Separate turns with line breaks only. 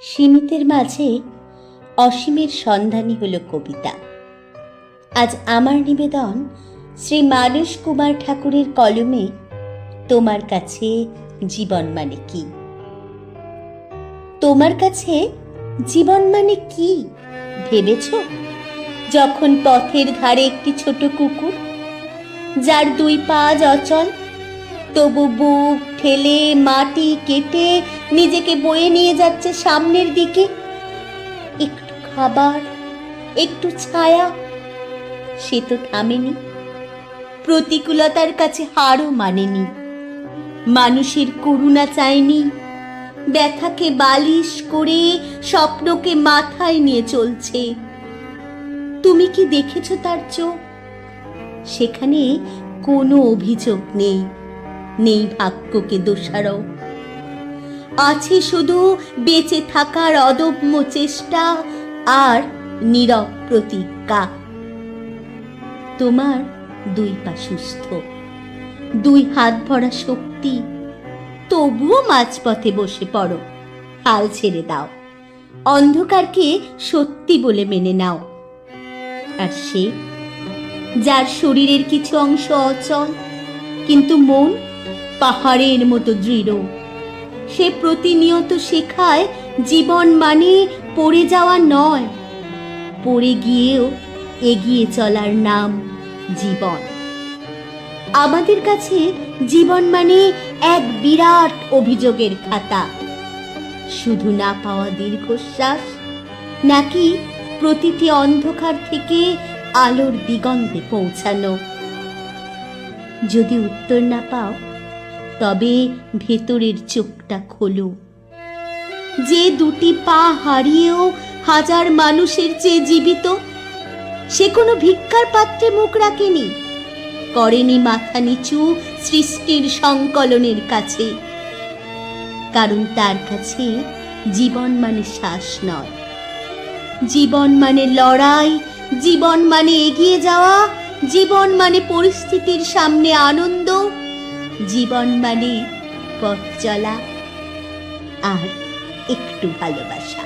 সীমিতের মাঝে অসীমের সন্ধানী হলো কবিতা। আজ আমার নিবেদন শ্রী মানস কুমার ঠাকুরের কলমে তোমার কাছে জীবন মানে কি। তোমার কাছে জীবন মানে কি ভেবেছ? যখন পথের ধারে একটি ছোট কুকুর, যার দুই পা অচল, তবু বুক ঠেলে মাটি কেটে নিজেকে বয়ে নিয়ে যাচ্ছে সামনের দিকে। একটু খাবার, একটু ছায়া, সে তো থামেনি, প্রতিকূলতার কাছে হারও মানেনি, মানুষের করুণা চায়নি, ব্যথাকে বালিশ করে স্বপ্নকে মাথায় নিয়ে চলছে। তুমি কি দেখেছ তার চোখ? সেখানে কোনো অভিযোগ নেই, নেই ভাগ্যকে দোষারোপ, আছে শুধু বেঁচে থাকার অদম্য চেষ্টা আর নীরব প্রতিজ্ঞা। তোমার দুই পা সুস্থ, দুই হাত ভরা শক্তি, তবুও মাঝপথে বসে পড়ো, হাল ছেড়ে দাও, অন্ধকারকে সত্যি বলে মেনে নাও। আর সে, যার শরীরের কিছু অংশ অচল কিন্তু মন পাহাড়ের মতো দৃঢ়, সে প্রতিনিয়ত শেখায় জীবন মানে পড়ে যাওয়া নয়, পড়ে গিয়েও এগিয়ে চলার নাম জীবন। আমাদের কাছে জীবন মানে এক বিরাট অভিযোগের খাতা, শুধু না পাওয়া দীর্ঘশ্বাস, নাকি প্রতিটি অন্ধকার থেকে আলোর দিগন্তে পৌঁছানো। যদি উত্তর না পাও, তবে ভেতরের চোখটা খোলো। যে দুটি পা হারিয়েও হাজার মানুষের চেয়ে জীবিত, সে কোনো ভিক্ষার পাত্রে মুখ রাখেনি, করেনি মাথা নিচু সৃষ্টির সংকলনের কাছে। কারণ তার কাছে জীবন মানে শ্বাস নয়, জীবন মানে লড়াই, জীবন মানে এগিয়ে যাওয়া, জীবন মানে পরিস্থিতির সামনে আনন্দ, জীবন মানে পথ চলা আর একটু ভালোবাসা।